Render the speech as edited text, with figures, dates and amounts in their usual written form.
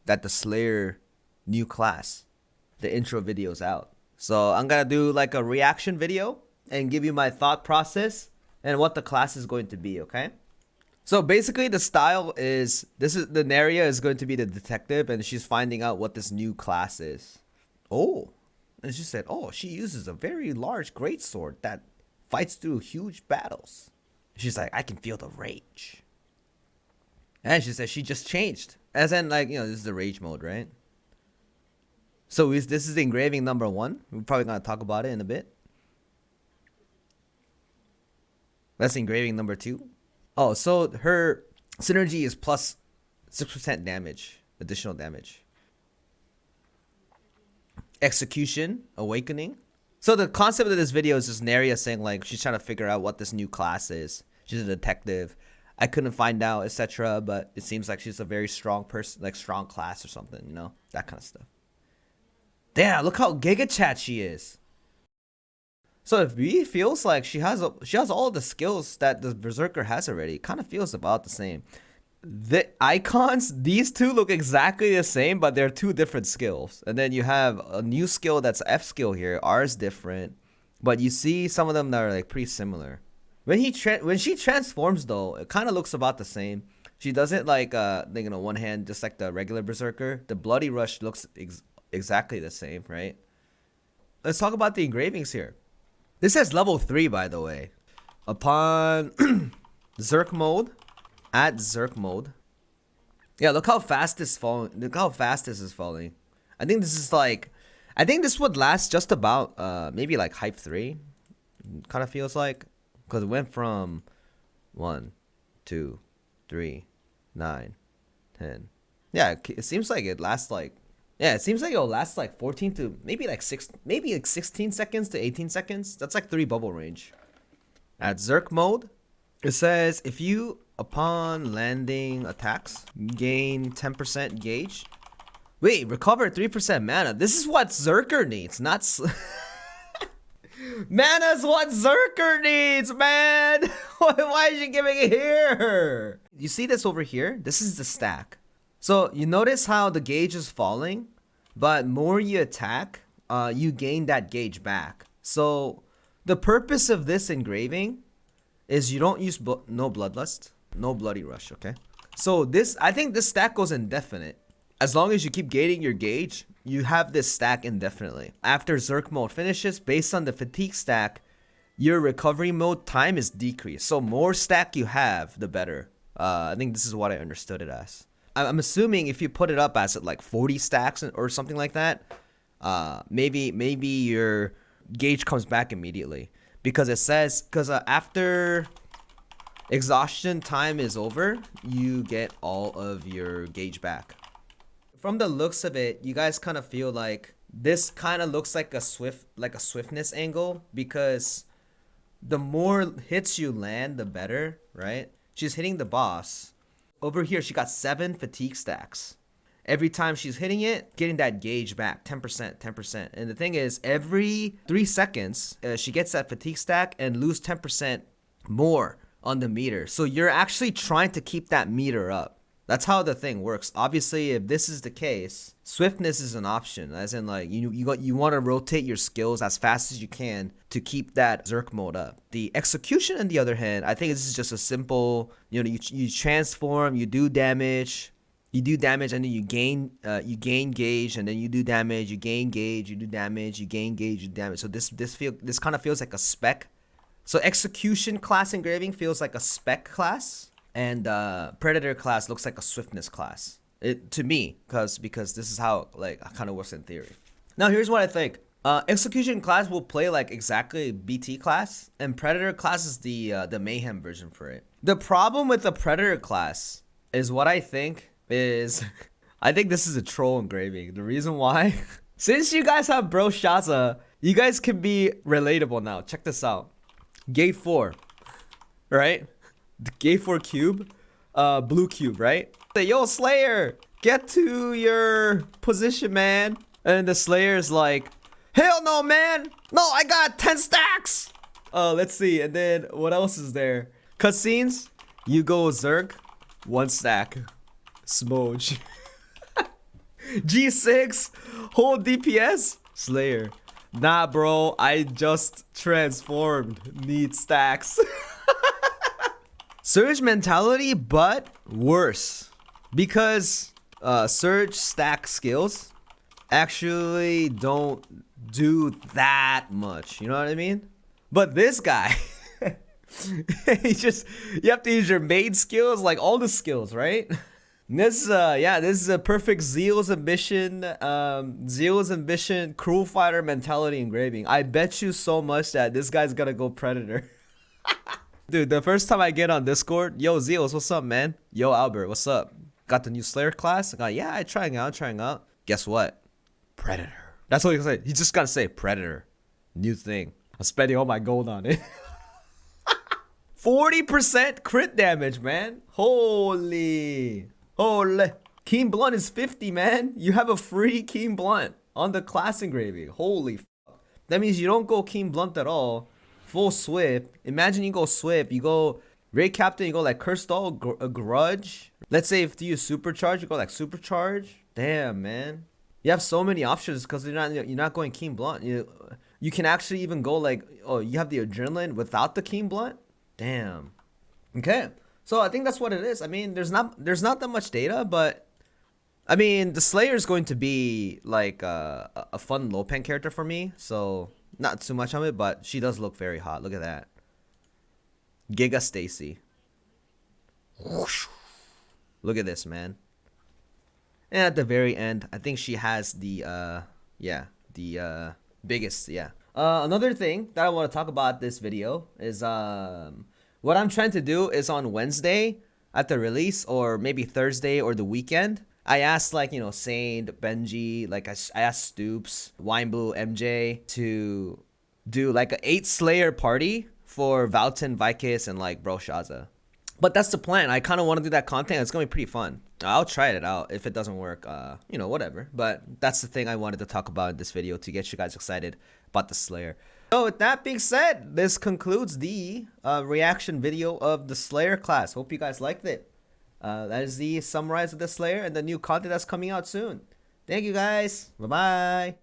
that the Slayer new class, the intro video's out. So I'm gonna do like a reaction video and give you my thought process and what the class is going to be, okay? So basically the style is, this is, the Neria is going to be the detective and she's finding out what this new class is. Oh, and she said, oh, she uses a very large greatsword that fights through huge battles. She's like, I can feel the rage. And she said she just changed. As in, like, you know, this is the rage mode, right? So this is engraving number 1. We're probably going to talk about it in a bit. That's engraving number 2. Oh, so her synergy is plus 6% damage, additional damage. Execution, awakening. So the concept of this video is just Neria saying, like, she's trying to figure out what this new class is. She's a detective. I couldn't find out, etc. But it seems like she's a very strong person, like strong class or something, you know, that kind of stuff. Damn, look how giga chat she is. So if V feels like she has all the skills that the Berserker has already, it kind of feels about the same. The icons, these two look exactly the same, but they're two different skills. And then you have a new skill that's F skill here. R is different, but you see some of them that are like pretty similar. When she transforms though, it kind of looks about the same. She does it like you know, one hand, just like the regular Berserker. The Bloody Rush looks exactly the same, right? Let's talk about the engravings here. This says level 3, by the way. Upon Zerk mode, at Zerk mode. Yeah, look how fast this falling. Look how fast this is falling. I think this is like, I think this would last just about maybe like Hype 3. Kind of feels like. Because it went from 1, 2, 3, 9, 10. Yeah, it seems like it lasts like, yeah, it seems like it'll last like 14 to maybe like 16 seconds to 18 seconds. That's like 3 bubble range. At Zerk mode, it says if you, upon landing attacks, gain 10% gauge. Wait, recover 3% mana. This is what Zerker needs, not Mana's what Zerker needs, man! Why is she giving it here? You see this over here? This is the stack. So you notice how the gauge is falling, but more you attack, you gain that gauge back. So the purpose of this engraving is you don't use no Bloodlust, no Bloody Rush, okay? So this, I think this stack goes indefinite. As long as you keep gaining your gauge, you have this stack indefinitely. After Zerk mode finishes, based on the fatigue stack, your recovery mode time is decreased. So more stack you have, the better. I think this is what I understood it as. I'm assuming if you put it up as like 40 stacks or something like that, maybe your gauge comes back immediately. Because it says, after exhaustion time is over, you get all of your gauge back. From the looks of it, you guys kind of feel like this kind of looks like a swiftness angle, because the more hits you land, the better, right? She's hitting the boss. Over here, she got 7 fatigue stacks. Every time she's hitting it, getting that gauge back, 10%, 10%. And the thing is, every 3 seconds, she gets that fatigue stack and lose 10% more on the meter. So you're actually trying to keep that meter up. That's how the thing works. Obviously, if this is the case, swiftness is an option. As in, like, you want to rotate your skills as fast as you can to keep that Zerk mode up. The execution, on the other hand, I think this is just a simple, you know, you transform, you do damage, and then you gain gauge, and then you do damage, you gain gauge, you do damage, you gain gauge, you do damage. So this kind of feels like a spec. So execution class engraving feels like a spec class. And Predator class looks like a swiftness class, to me, because this is how like it kind of works in theory. Now here's what I think. Execution class will play like exactly BT class, and Predator class is the mayhem version for it. The problem with the Predator class is what I think is, I think this is a troll engraving. The reason why, since you guys have Bro Shaza, you guys can be relatable now. Check this out. Gate 4, right? The Gate 4 cube, blue cube, right? Yo, Slayer, get to your position, man. And the Slayer is like, hell no, man. No, I got 10 stacks. Let's see. And then what else is there? Cutscenes. You go Zerk, 1 stack. Smoge. G6, whole DPS, Slayer. Nah, bro, I just transformed. Need stacks. Surge mentality, but worse. Because Surge stack skills actually don't do that much. You know what I mean? But this guy, you have to use your main skills, like all the skills, right? This is a perfect Zeal's ambition cruel fighter mentality engraving. I bet you so much that this guy's gonna go Predator. Dude, the first time I get on Discord, yo Zeals, what's up, man? Yo Albert, what's up? Got the new Slayer class? I got, yeah, I'm trying out. Guess what? Predator. That's what he said. He just gotta say Predator. New thing. I'm spending all my gold on it. 40% crit damage, man. Holy. Keen Blunt is 50, man. You have a free Keen Blunt on the class engraving. Holy fuck. That means you don't go Keen Blunt at all. Full Swift. Imagine you go Swift. You go Raid Captain. You go like Cursed Doll, a Grudge. Let's say if you use Supercharge, you go like Supercharge. Damn, man. You have so many options because you're not going Keen Blunt. You can actually even go like, oh, you have the Adrenaline without the Keen Blunt. Damn. Okay. So I think that's what it is. I mean, there's not that much data, but I mean, the Slayer is going to be like a fun low pen character for me. So not too much of it, but she does look very hot. Look at that. Giga Stacy. Look at this, man. And at the very end, I think she has the biggest, another thing that I want to talk about this video is what I'm trying to do is on Wednesday at the release, or maybe Thursday or the weekend, I asked like, you know, Saint, Benji, like I asked Stoops, Wineblue, MJ to do like a 8 Slayer party for Valton, Vikis, and like Bro Shaza. But that's the plan. I kind of want to do that content. It's going to be pretty fun. I'll try it out. If it doesn't work, you know, whatever. But that's the thing I wanted to talk about in this video to get you guys excited about the Slayer. So with that being said, this concludes the reaction video of the Slayer class. Hope you guys liked it. That is the summarize of the Slayer and the new content that's coming out soon. Thank you guys. Bye-bye.